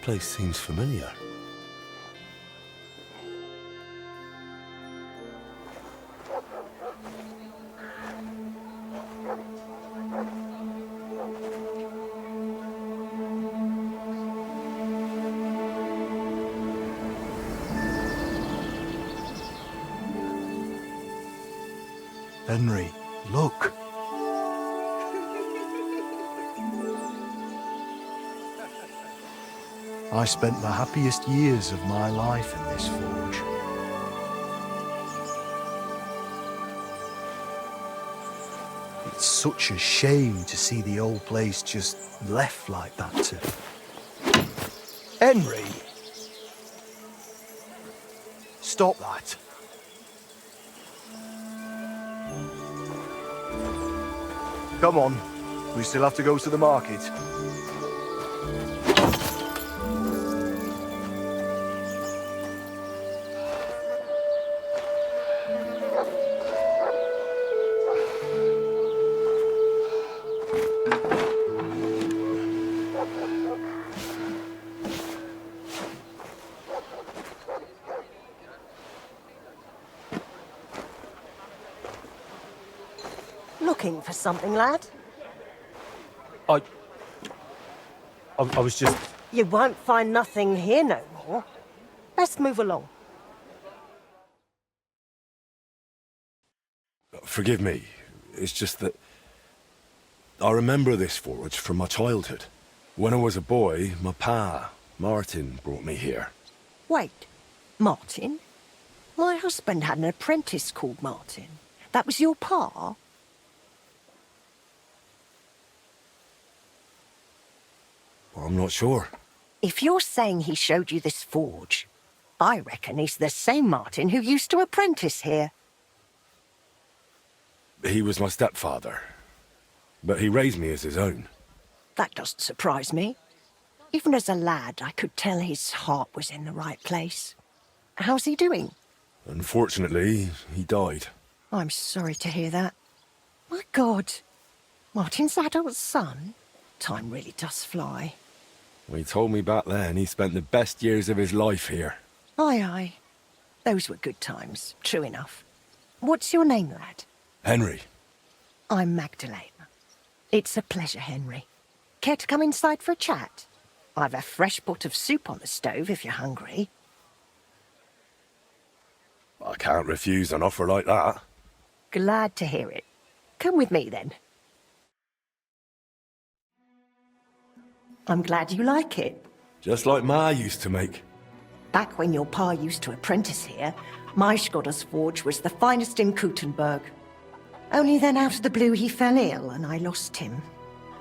place seems familiar. Henry, look. I spent the happiest years of my life in this forge. It's such a shame to see the old place just left like that to... Henry! Stop that. Come on, we still have to go to the market. Looking for something, lad? I was just... You won't find nothing here no more. Let's move along. Forgive me. It's just that... I remember this forge from my childhood. When I was a boy, my pa, Martin, brought me here. Wait, Martin? My husband had an apprentice called Martin. That was your pa? I'm not sure. If you're saying he showed you this forge, I reckon he's the same Martin who used to apprentice here. He was my stepfather, but he raised me as his own. That doesn't surprise me. Even as a lad, I could tell his heart was in the right place. How's he doing? Unfortunately, he died. I'm sorry to hear that. My God, Martin's adult son? Time really does fly. He told me back then he spent the best years of his life here. Aye, aye. Those were good times, true enough. What's your name, lad? Henry. I'm Magdalene. It's a pleasure, Henry. Care to come inside for a chat? I've a fresh pot of soup on the stove if you're hungry. I can't refuse an offer like that. Glad to hear it. Come with me, then. I'm glad you like it. Just like Ma used to make. Back when your pa used to apprentice here, my Skodder's forge was the finest in Kuttenberg. Only then out of the blue he fell ill and I lost him.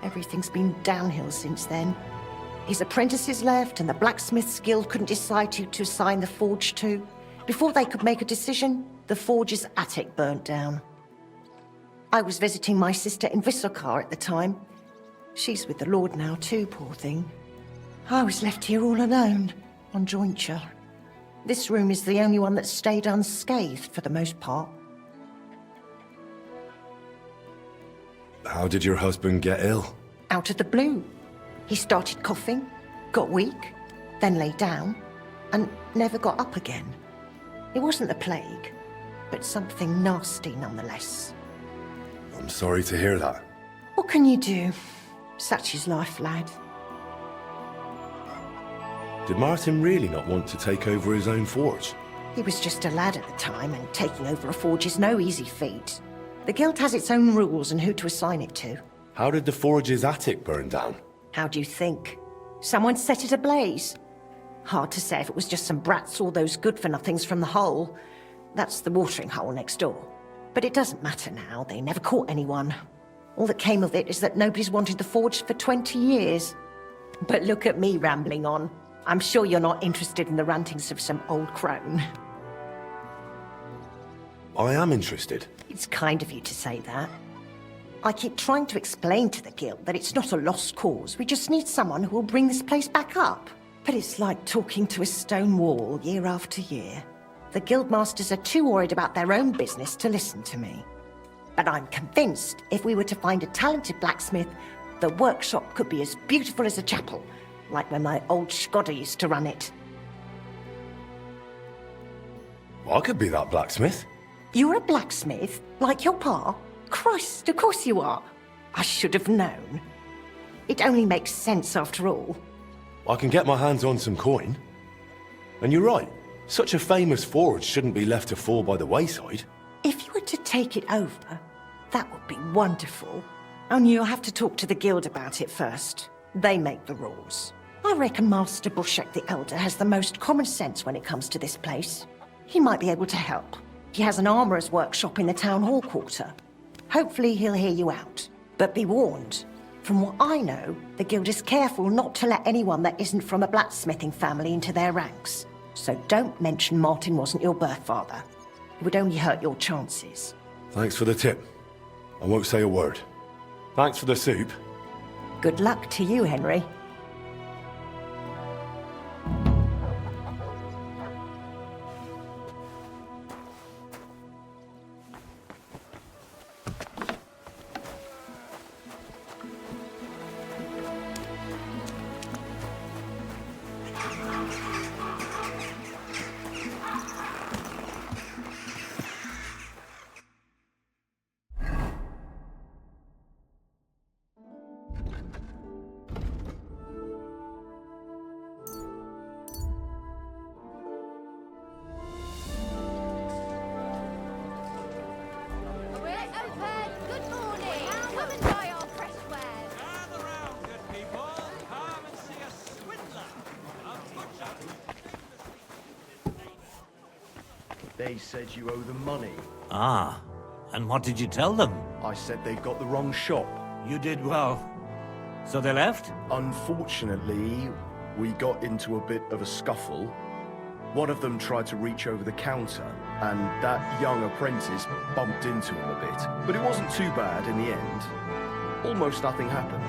Everything's been downhill since then. His apprentices left and the Blacksmiths Guild couldn't decide who to assign the forge to. Before they could make a decision, the forge's attic burnt down. I was visiting my sister in Visokar at the time. She's with the Lord now too, poor thing. I was left here all alone, on jointure. This room is the only one that stayed unscathed for the most part. How did your husband get ill? Out of the blue. He started coughing, got weak, then lay down, and never got up again. It wasn't the plague, but something nasty nonetheless. I'm sorry to hear that. What can you do? Such is life, lad. Did Martin really not want to take over his own forge? He was just a lad at the time, and taking over a forge is no easy feat. The guild has its own rules and who to assign it to. How did the forge's attic burn down? How do you think? Someone set it ablaze. Hard to say if it was just some brats or those good-for-nothings from the hole. That's the watering hole next door. But it doesn't matter now, they never caught anyone. All that came of it is that nobody's wanted the forge for 20 years. But look at me rambling on. I'm sure you're not interested in the rantings of some old crone. I am interested. It's kind of you to say that. I keep trying to explain to the guild that it's not a lost cause. We just need someone who will bring this place back up. But it's like talking to a stone wall year after year. The guildmasters are too worried about their own business to listen to me. But I'm convinced if we were to find a talented blacksmith, the workshop could be as beautiful as a chapel. like when my old Scudder used to run it. I could be that blacksmith. You're a blacksmith, like your pa? Christ, of course you are. I should have known. It only makes sense after all. I can get my hands on some coin. And you're right, such a famous forge shouldn't be left to fall by the wayside. If you were to take it over, that would be wonderful. Only you'll have to talk to the guild about it first. They make the rules. I reckon Master Bushek the Elder has the most common sense when it comes to this place. He might be able to help. He has an armourer's workshop in the town hall quarter. Hopefully he'll hear you out. But be warned, from what I know, the guild is careful not to let anyone that isn't from a blacksmithing family into their ranks. So don't mention Martin wasn't your birth father. It would only hurt your chances. Thanks for the tip. I won't say a word. Thanks for the soup. Good luck to you, Henry. They said you owe them money. Ah, and what did you tell them? I said they've got the wrong shop. You did well. So they left? Unfortunately, we got into a bit of a scuffle. One of them tried to reach over the counter, and that young apprentice bumped into him a bit. But it wasn't too bad in the end. Almost nothing happened.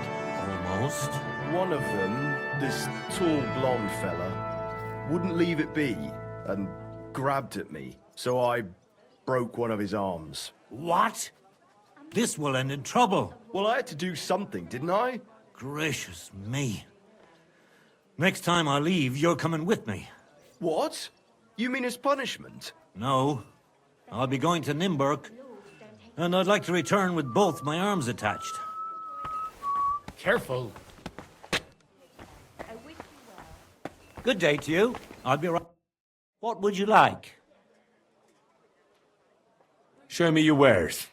Almost. One of them, this tall blonde fella, wouldn't leave it be, and grabbed at me, so I broke one of his arms. What? This will end in trouble. Well, I had to do something, didn't I? Gracious me. Next time I leave, you're coming with me. What? You mean as punishment? No. I'll be going to Nimburg, and I'd like to return with both my arms attached. Careful. Good day to you. I'll be right. What would you like? Show me your wares.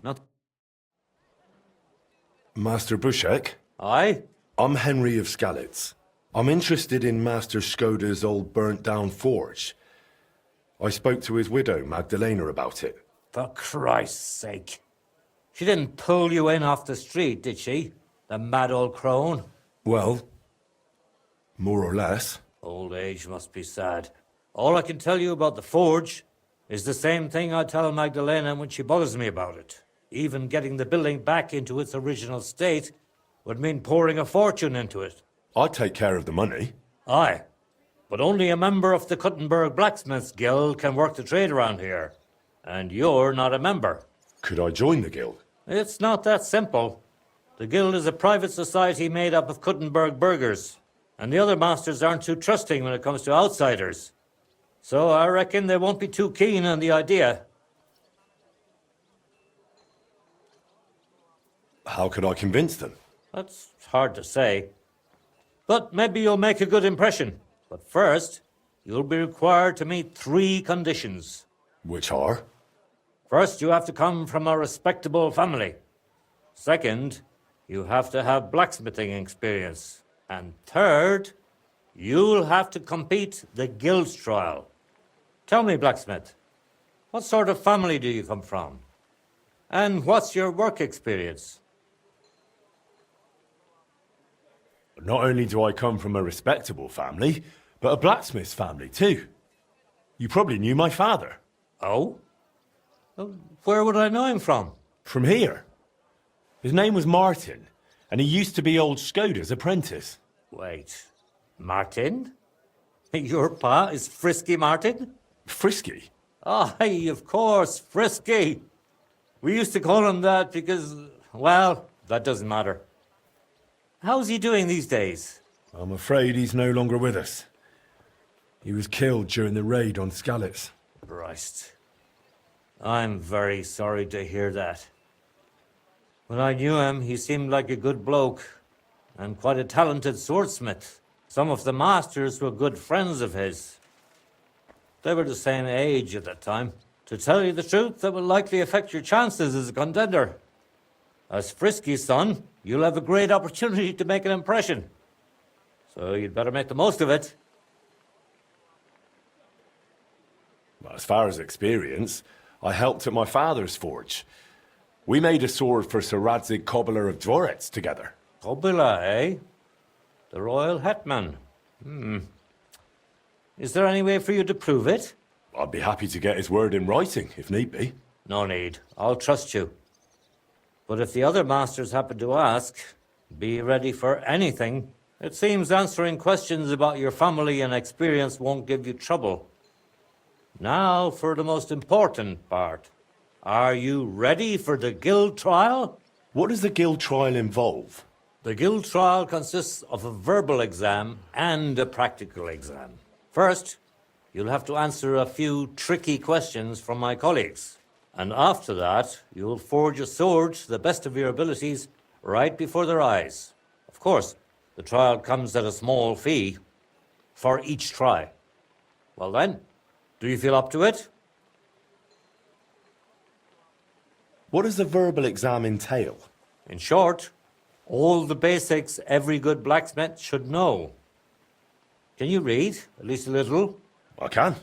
Not... Master Bushek? Aye? I'm Henry of Skalitz. I'm interested in Master Skoda's old burnt-down forge. I spoke to his widow, Magdalena, about it. For Christ's sake. She didn't pull you in off the street, did she? The mad old crone? Well, more or less. Old age must be sad. All I can tell you about the forge is the same thing I tell Magdalena when she bothers me about it. Even getting the building back into its original state would mean pouring a fortune into it. I'd take care of the money. Aye, but only a member of the Kuttenberg Blacksmiths Guild can work the trade around here. And you're not a member. Could I join the guild? It's not that simple. The guild is a private society made up of Kuttenberg burghers, and the other masters aren't too trusting when it comes to outsiders. So I reckon they won't be too keen on the idea. How could I convince them? That's hard to say. But maybe you'll make a good impression. But first, you'll be required to meet 3 conditions. Which are? First, you have to come from a respectable family. Second, you have to have blacksmithing experience. And third, you'll have to compete the guild's trial. Tell me, blacksmith, what sort of family do you come from? And what's your work experience? Not only do I come from a respectable family, but a blacksmith's family too. You probably knew my father. Oh? Well, where would I know him from? From here. His name was Martin. And he used to be old Skoda's apprentice. Wait, Martin? Your pa is Frisky Martin? Frisky? Aye, of course, Frisky. We used to call him that because, well, that doesn't matter. How's he doing these days? I'm afraid he's no longer with us. He was killed during the raid on Skalitz. Christ. I'm very sorry to hear that. When I knew him, he seemed like a good bloke and quite a talented swordsmith. Some of the masters were good friends of his. They were the same age at that time. To tell you the truth, that will likely affect your chances as a contender. As Frisky's son, you'll have a great opportunity to make an impression. So you'd better make the most of it. Well, as far as experience, I helped at my father's forge. We made a sword for Sir Radzig Cobbler of Dvorets together. Kobila, eh? The royal hetman. Is there any way for you to prove it? I'd be happy to get his word in writing, if need be. No need. I'll trust you. But if the other masters happen to ask, be ready for anything. It seems answering questions about your family and experience won't give you trouble. Now for the most important part. Are you ready for the guild trial? What does the guild trial involve? The guild trial consists of a verbal exam and a practical exam. First, you'll have to answer a few tricky questions from my colleagues. And after that, you'll forge a sword to the best of your abilities right before their eyes. Of course, the trial comes at a small fee for each try. Well then, do you feel up to it? What does the verbal exam entail? In short, all the basics every good blacksmith should know. Can you read, at least a little? I can.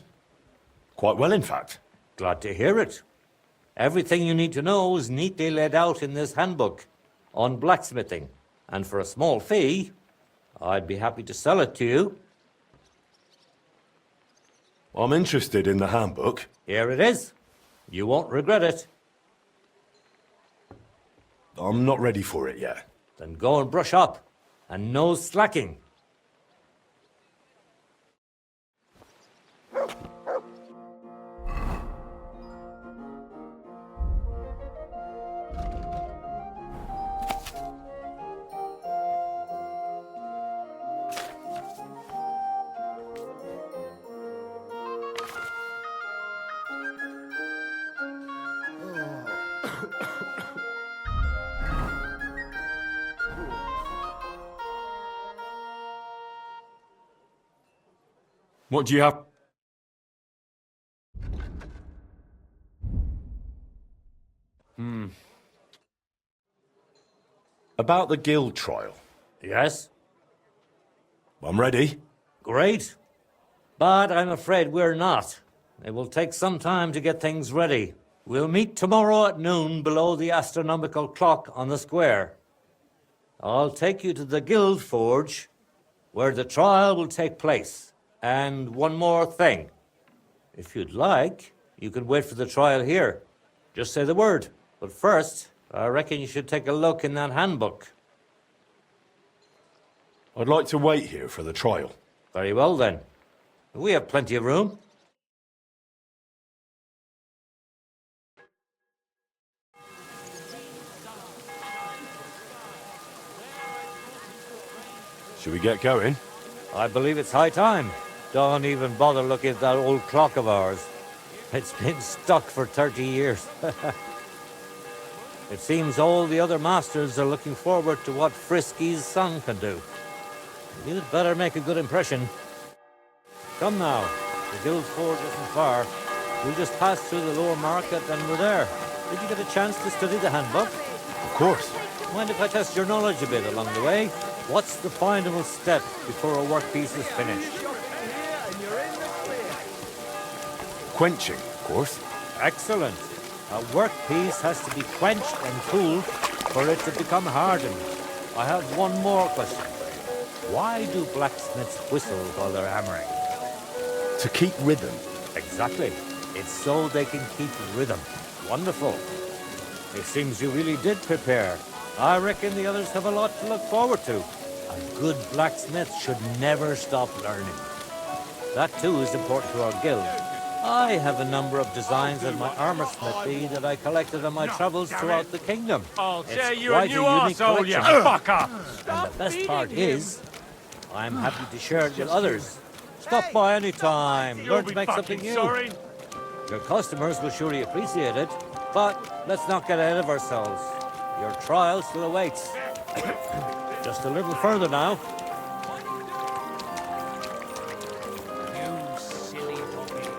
Quite well, in fact. Glad to hear it. Everything you need to know is neatly laid out in this handbook on blacksmithing. And for a small fee, I'd be happy to sell it to you. I'm interested in the handbook. Here it is. You won't regret it. I'm not ready for it yet. Then go and brush up. And no slacking. What do you have? About the guild trial. Yes? I'm ready. Great. But I'm afraid we're not. It will take some time to get things ready. We'll meet tomorrow at noon below the astronomical clock on the square. I'll take you to the guild forge, where the trial will take place. And one more thing. If you'd like, you can wait for the trial here. Just say the word. But first, I reckon you should take a look in that handbook. I'd like to wait here for the trial. Very well, then. We have plenty of room. Should we get going? I believe it's high time. Don't even bother looking at that old clock of ours. It's been stuck for 30 years. It seems all the other masters are looking forward to what Frisky's son can do. You'd better make a good impression. Come now. The guild forge isn't far. We'll just pass through the lower market and we're there. Did you get a chance to study the handbook? Of course. Mind if I test your knowledge a bit along the way? What's the final step before a workpiece is finished? Quenching, of course. Excellent. A workpiece has to be quenched and cooled for it to become hardened. I have one more question for you. Why do blacksmiths whistle while they're hammering? To keep rhythm. Exactly. It's so they can keep rhythm. Wonderful. It seems you really did prepare. I reckon the others have a lot to look forward to. A good blacksmith should never stop learning. That too is important to our guild. I have a number of designs in my armor smithy that I collected on my travels throughout the kingdom. I'll It's tear you a quite new unique arsehole, you collection. fucker! And the best part is, I'm happy to share it with others. Stop by any time, You'll learn to be make something fucking new. sorry. Your customers will surely appreciate it, but let's not get ahead of ourselves. Your trial still awaits. Just a little further now. You silly doggy.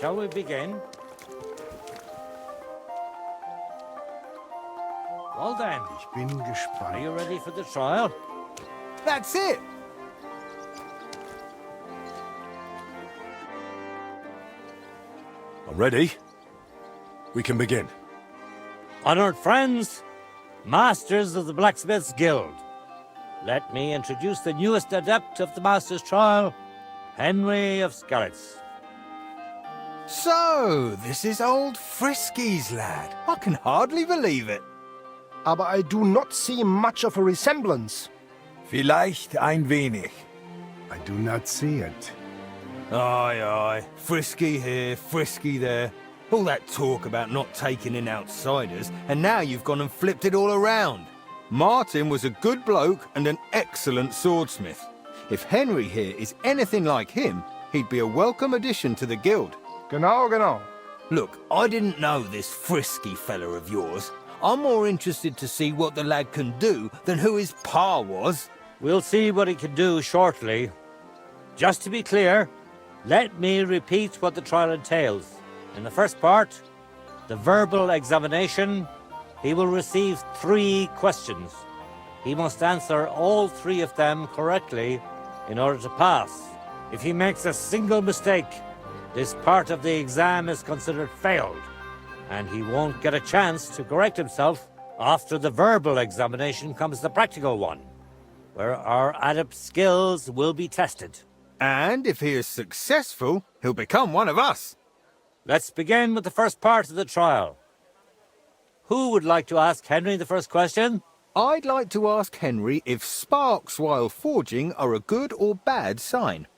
Shall we begin? Well then, Ich bin are gespannt. you ready for the trial? That's it. I'm ready. We can begin. Honored friends, masters of the Blacksmiths Guild, let me introduce the newest adept of the Master's Trial, Henry of Skalitz. So, this is old Frisky's lad. I can hardly believe it. Aber I do not see much of a resemblance. Vielleicht ein wenig. I do not see it. Aye, aye. Frisky here, Frisky there. All that talk about not taking in outsiders, and now you've gone and flipped it all around. Martin was a good bloke and an excellent swordsmith. If Henry here is anything like him, he'd be a welcome addition to the guild. Genau, genau. Look, I didn't know this Frisky fella of yours. I'm more interested to see what the lad can do than who his pa was. We'll see what he can do shortly. Just to be clear, let me repeat what the trial entails. In the first part, the verbal examination, he will receive 3 questions. He must answer all 3 of them correctly in order to pass. If he makes a single mistake, this part of the exam is considered failed, and he won't get a chance to correct himself. After the verbal examination comes the practical one, where our adept skills will be tested. And if he is successful, he'll become one of us. Let's begin with the first part of the trial. Who would like to ask Henry the first question? I'd like to ask Henry if sparks while forging are a good or bad sign.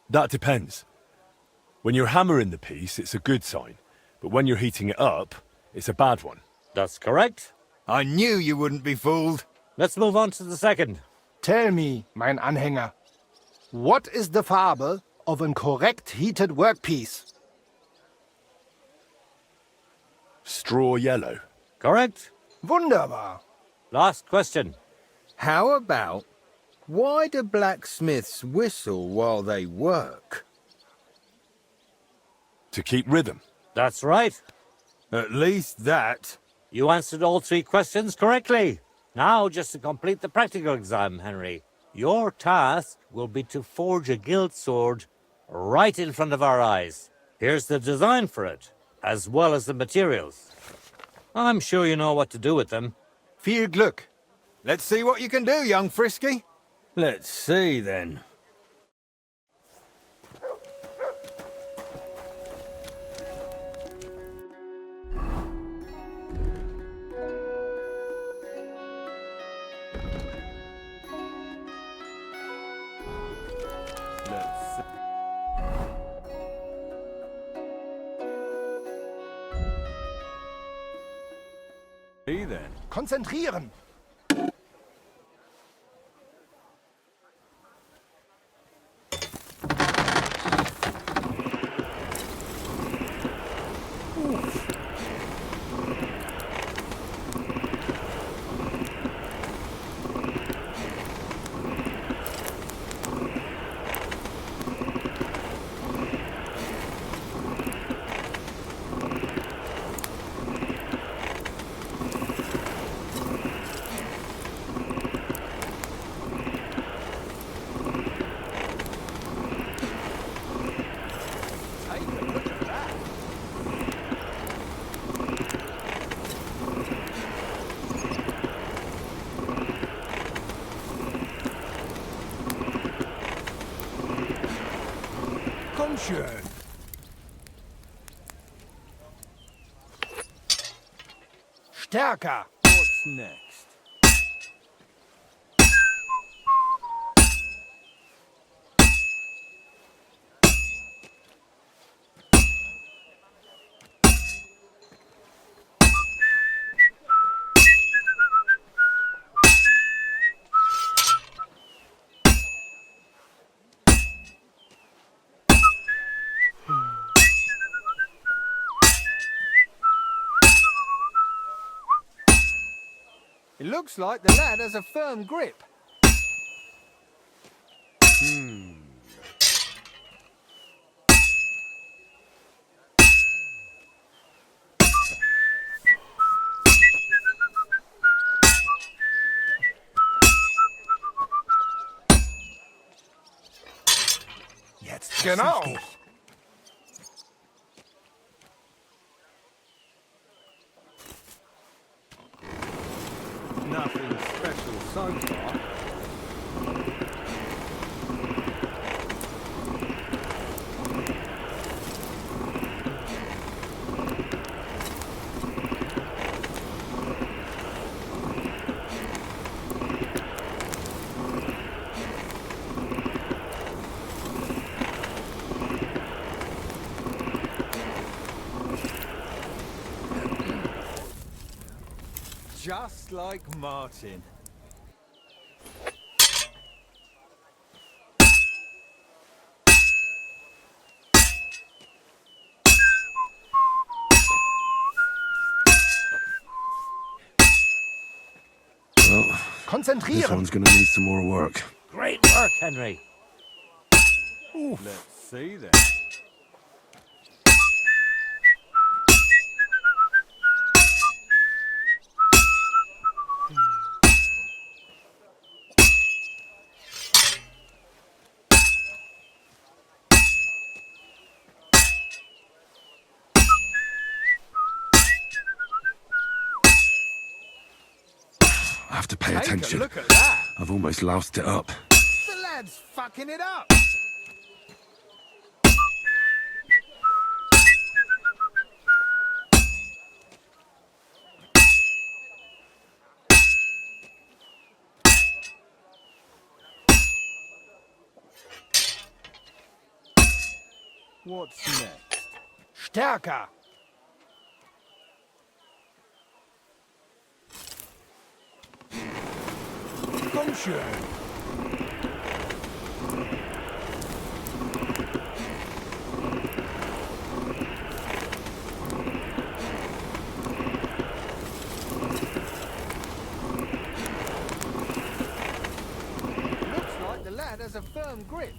That depends. When you're hammering the piece, it's a good sign. But when you're heating it up, it's a bad one. That's correct. I knew you wouldn't be fooled. Let's move on to the second. Tell me, mein Anhänger, what is the Farbe of a correct heated workpiece? Straw yellow. Correct. Wunderbar. Last question. How about, why do blacksmiths whistle while they work? To keep rhythm. That's right. At least that. You answered all 3 questions correctly. Now, just to complete the practical exam, Henry, your task will be to forge a guild sword right in front of our eyes. Here's the design for it, as well as the materials. I'm sure you know what to do with them. Viel Glück. Let's see what you can do, young Frisky. Let's see, then. See, then. Konzentrieren. schön. Stärker. What's next? It looks like the lad has a firm grip. Jetzt Genau. vorsichtig. Nothing special so far. Just like Martin. Well, this Konzentrieren. one's gonna need some more work. Great work, Henry. Let's see then. I have to pay Take attention. a look at that. I've almost loused it up. The lad's fucking it up. What's next? Stärker. Komm schön. Looks like the lad has a firm grip.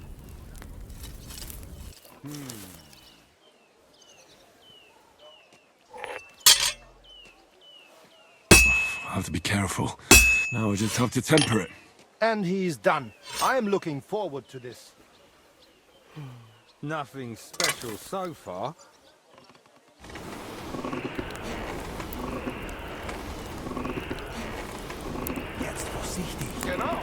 I have to be careful. Now I just have to temper it. And he's done. I am looking forward to this. Nothing special so far. Jetzt vorsichtig. Genau.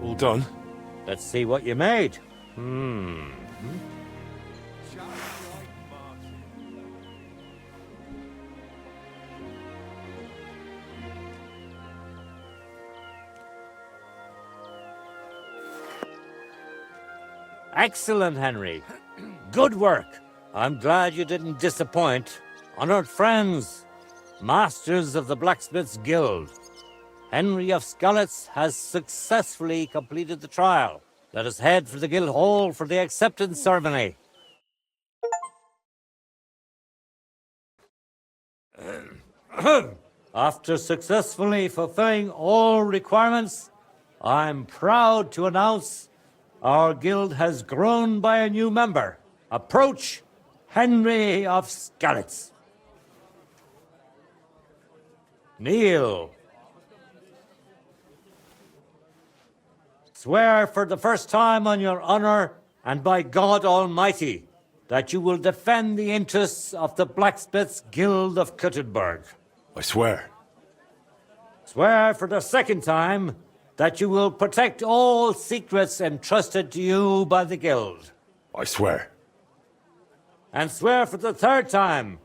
All done? Let's see what you made. Just like Martin. Excellent, Henry. Good work. I'm glad you didn't disappoint. Honored friends, masters of the Blacksmiths Guild, Henry of Skalitz has successfully completed the trial. Let us head for the guild hall for the acceptance ceremony. After successfully fulfilling all requirements, I'm proud to announce our guild has grown by a new member. Approach Henry of Skalitz. Kneel. Swear for the first time on your honor and by God Almighty that you will defend the interests of the Blacksmiths Guild of Kuttenberg. I swear. Swear for the second time that you will protect all secrets entrusted to you by the Guild. I swear. And swear for the third time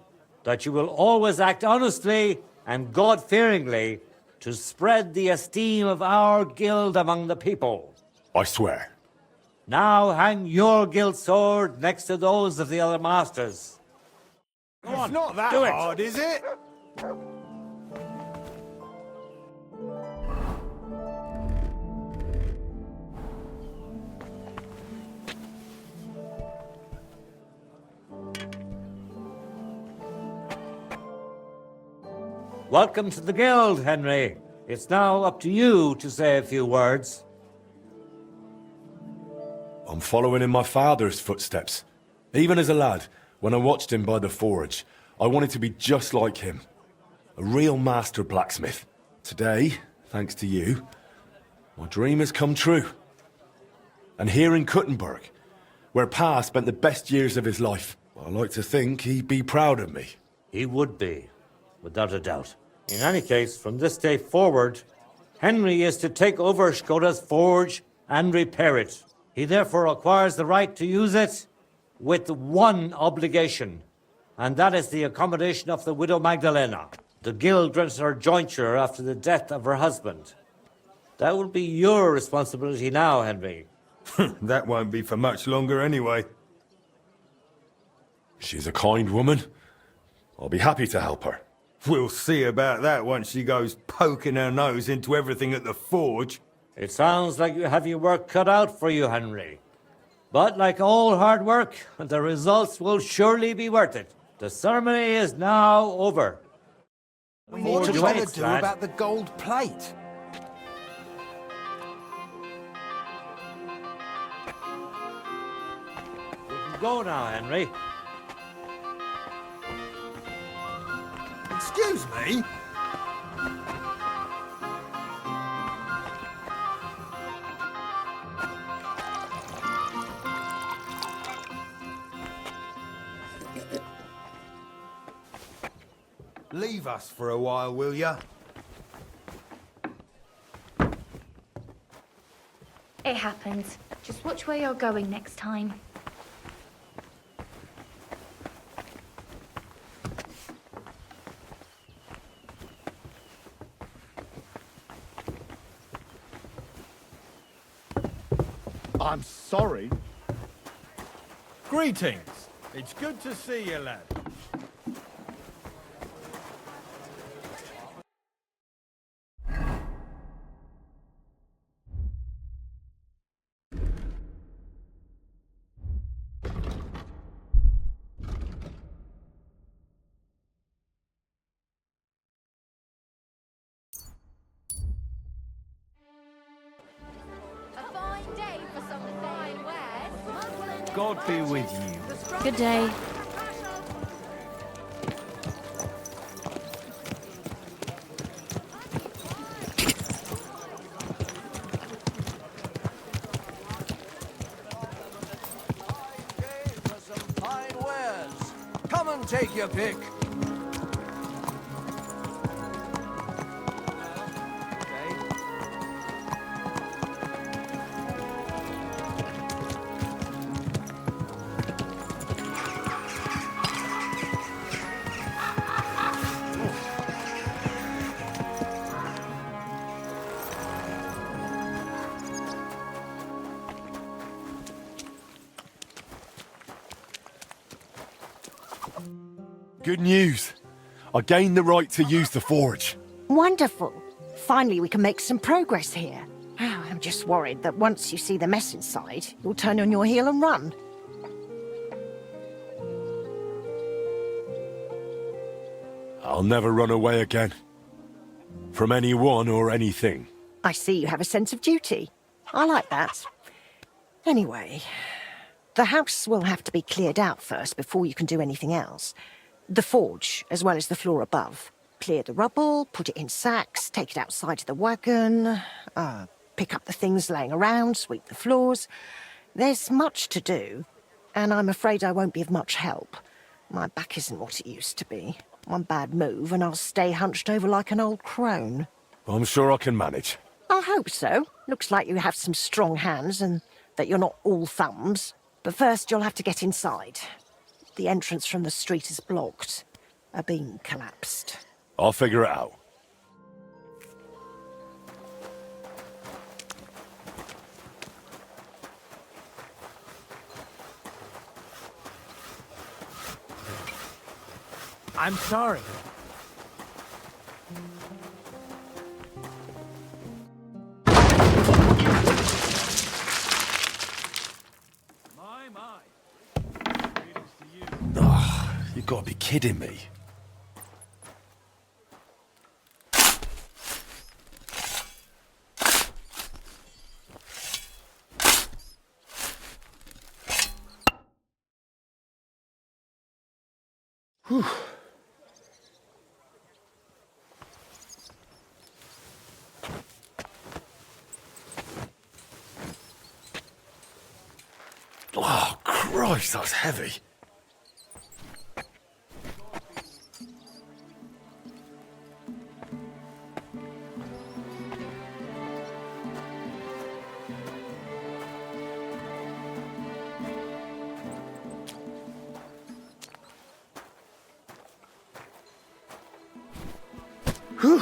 that you will always act honestly and God-fearingly to spread the esteem of our guild among the people. I swear. Now hang your guild sword next to those of the other masters. Go on, It's not that do it. hard, is it? Welcome to the guild, Henry. It's now up to you to say a few words. I'm following in my father's footsteps. Even as a lad, when I watched him by the forge, I wanted to be just like him. A real master blacksmith. Today, thanks to you, my dream has come true. And here in Kuttenberg, where Pa spent the best years of his life, I like to think he'd be proud of me. He would be, without a doubt. In any case, from this day forward, Henry is to take over Skoda's forge and repair it. He therefore acquires the right to use it with one obligation, and that is the accommodation of the widow Magdalena. The guild grants her jointure after the death of her husband. That will be your responsibility now, Henry. That won't be for much longer anyway. She's a kind woman. I'll be happy to help her. We'll see about that once she goes poking her nose into everything at the forge. It sounds like you have your work cut out for you, Henry. But like all hard work, the results will surely be worth it. The ceremony is now over. We need to Forge try to waits, do lad. about the gold plate. You can go now, Henry. Excuse me? Leave us for a while, will ya? It happens. Just watch where you're going next time. I'm sorry. Greetings. It's good to see you, lad. A fine day for some fine wares. God be with you. Good day. For some fine wares. Come and take your pick. Good news. I gained the right to use the forge. Wonderful. Finally, we can make some progress here. I'm just worried that once you see the mess inside, you'll turn on your heel and run. I'll never run away again. From anyone or anything. I see you have a sense of duty. I like that. Anyway, the house will have to be cleared out first before you can do anything else. The forge, as well as the floor above. Clear the rubble, put it in sacks, take it outside to the wagon. pick up the things laying around, sweep the floors. There's much to do, and I'm afraid I won't be of much help. My back isn't what it used to be. One bad move and I'll stay hunched over like an old crone. I'm sure I can manage. I hope so. Looks like you have some strong hands and that you're not all thumbs. But first you'll have to get inside. The entrance from the street is blocked. A beam collapsed. I'll figure it out. I'm sorry. My. Greetings to you. Oh, you gotta be kidding me. Whew. Oh, Christ, that's heavy. Whew.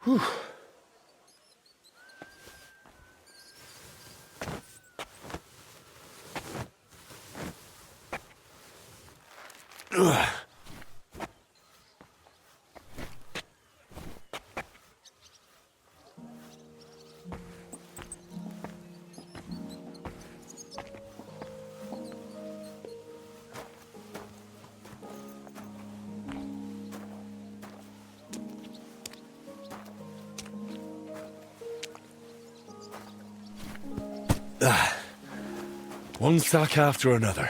Whew. Ugh. One sack after another.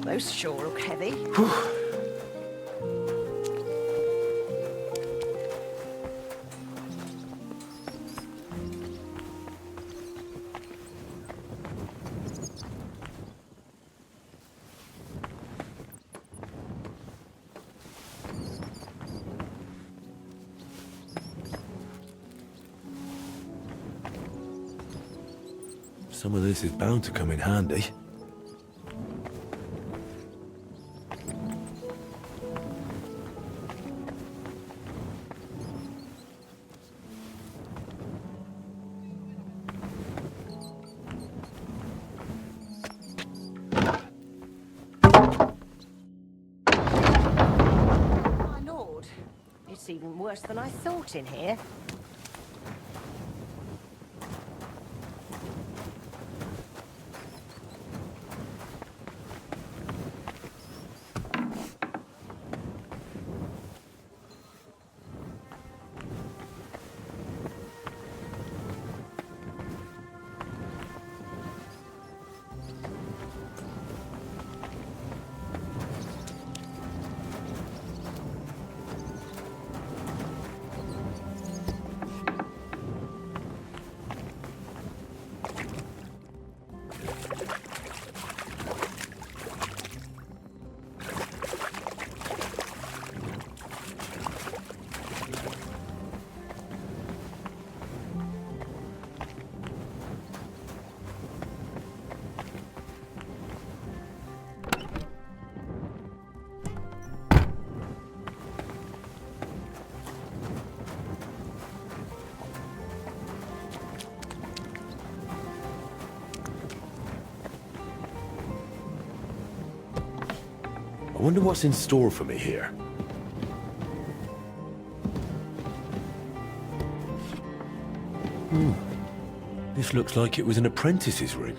Those sure look heavy. Some of this is bound to come in handy. My lord, it's even worse than I thought in here. I wonder what's in store for me here. This looks like it was an apprentice's room.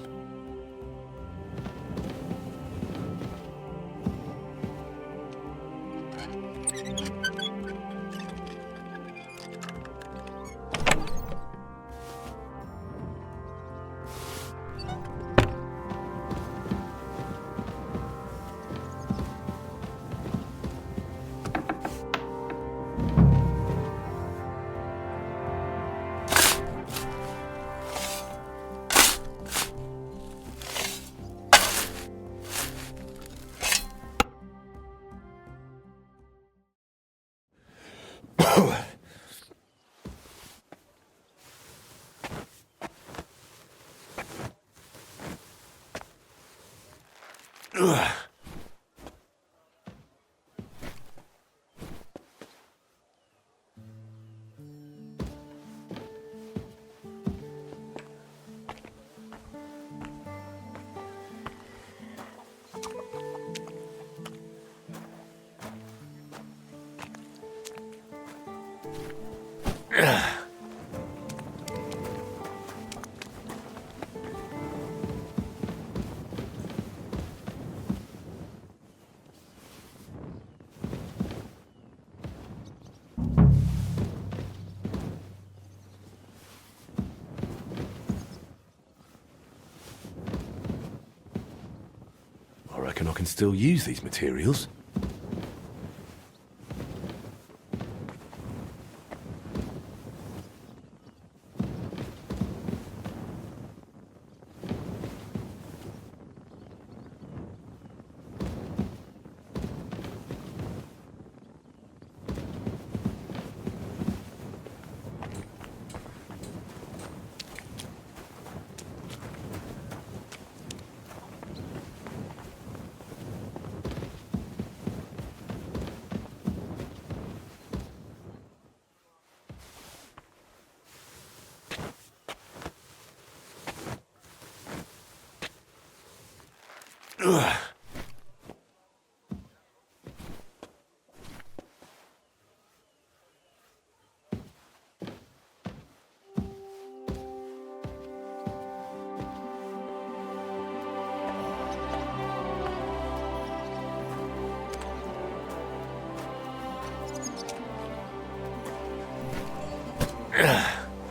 I reckon I can still use these materials.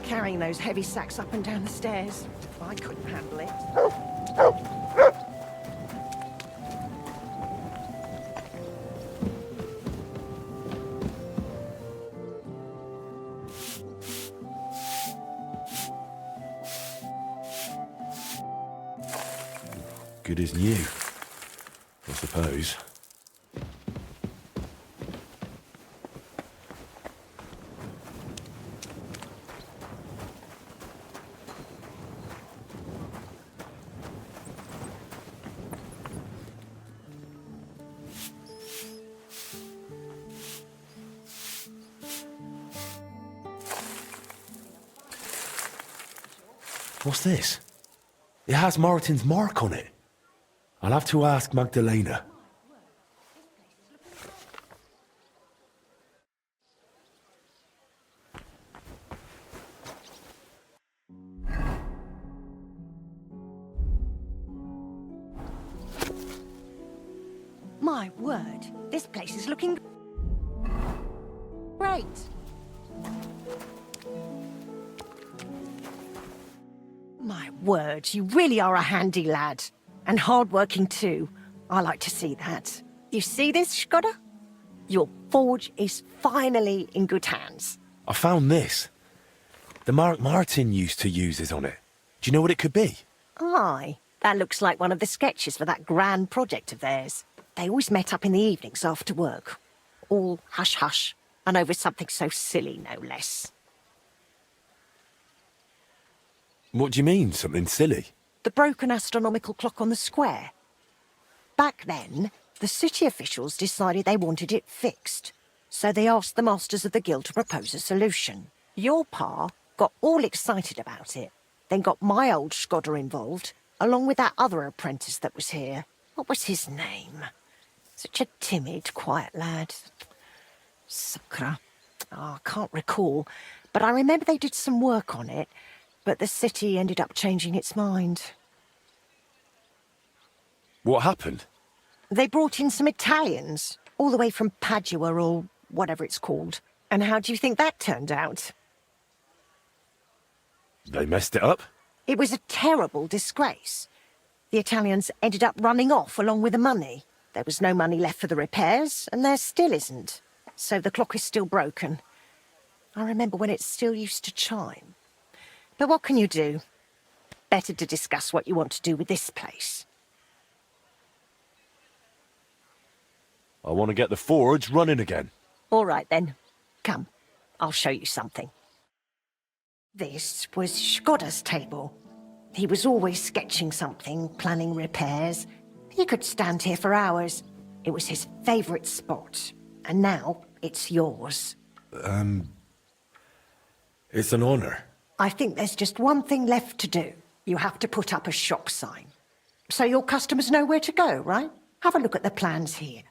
Carrying those heavy sacks up and down the stairs. I couldn't handle it. Good as new, I suppose. What's this? It has Martin's mark on it. I'll have to ask Magdalena. My word, this place is looking great. My word, you really are a handy lad. And hard-working too. I like to see that. You see this, Skoda? Your forge is finally in good hands. I found this. The mark Martin used to use is on it. Do you know what it could be? Aye, that looks like one of the sketches for that grand project of theirs. They always met up in the evenings after work. All hush-hush, and over something so silly, no less. What do you mean, something silly? The broken astronomical clock on the square. Back then, the city officials decided they wanted it fixed, so they asked the masters of the guild to propose a solution. Your pa got all excited about it, then got my old Skoda involved, along with that other apprentice that was here. What was his name? Such a timid, quiet lad. Sucker. Oh, I can't recall, but I remember they did some work on it, but the city ended up changing its mind. What happened? They brought in some Italians, all the way from Padua or whatever it's called. And how do you think that turned out? They messed it up? It was a terrible disgrace. The Italians ended up running off along with the money. There was no money left for the repairs, and there still isn't. So the clock is still broken. I remember when it still used to chime. But what can you do? Better to discuss what you want to do with this place. I want to get the forge running again. All right, then. Come, I'll show you something. This was Skoda's table. He was always sketching something, planning repairs. He could stand here for hours. It was his favourite spot. And now it's yours. It's an honor. I think there's just one thing left to do. You have to put up a shop sign. So your customers know where to go, right? Have a look at the plans here.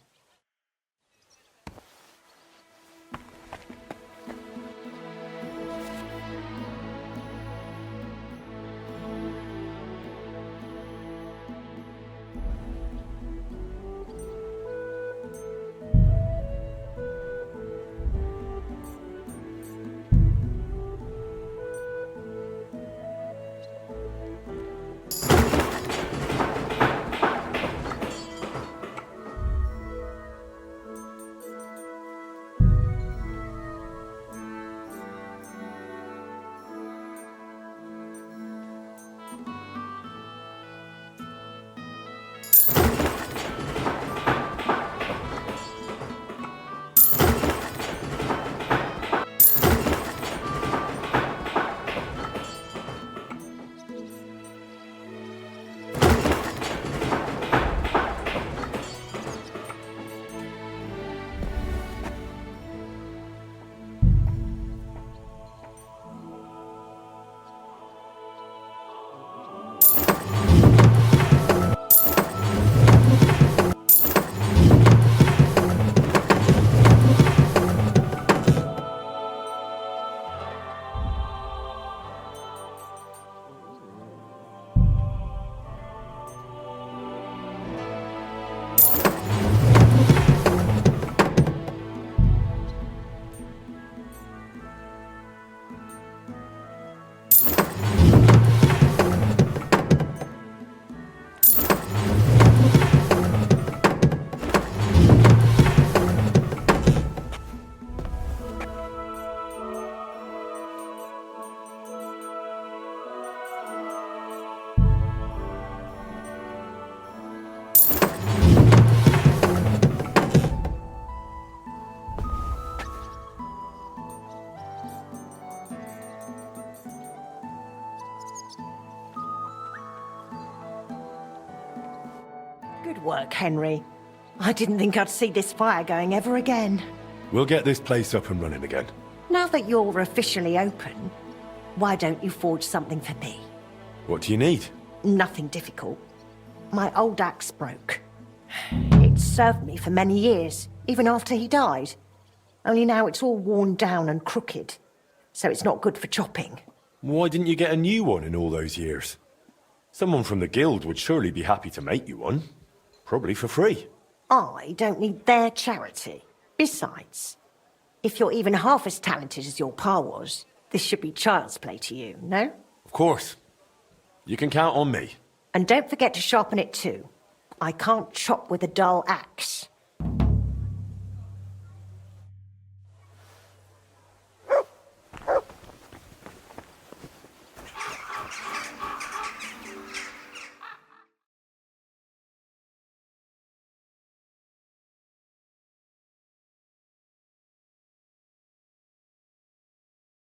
Good work, Henry. I didn't think I'd see this fire going ever again. We'll get this place up and running again. Now that you're officially open, why don't you forge something for me? What do you need? Nothing difficult. My old axe broke. It served me for many years, even after he died. Only now it's all worn down and crooked, so it's not good for chopping. Why didn't you get a new one in all those years? Someone from the guild would surely be happy to make you one. Probably for free. I don't need their charity. Besides, if you're even half as talented as your pa was, this should be child's play to you, no? Of course. You can count on me. And don't forget to sharpen it too. I can't chop with a dull axe.